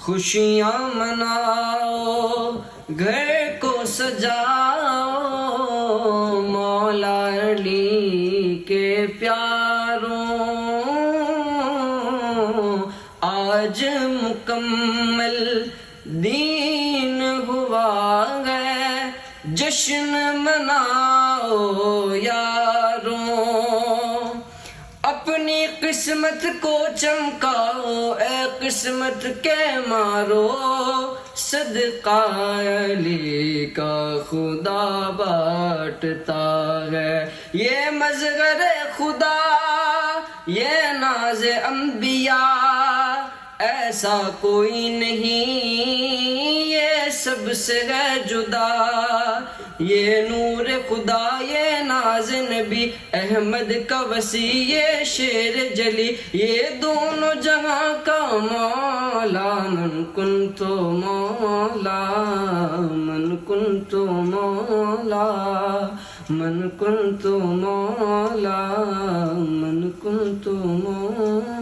خوشیاں مناؤ گھر کو سجاؤ مولا علی کے پیاروں آج مکمل دین ہوا ہے جشن مناؤ یاروں اپنی قسمت کو چمکاؤ اے قسمت کے مارو صدقہ علی کا خدا بانٹتا ہے یہ مظہر خدا یہ ناز انبیاء ایسا کوئی نہیں یہ سب سے ہے جدا یہ نور خدا یہ ناز نبی احمد کا وسیع یہ شیر جلی یہ دونوں جہاں کا مولا من کنتو مولا من کنتو مولا من کنتو مولا من کنتو مولا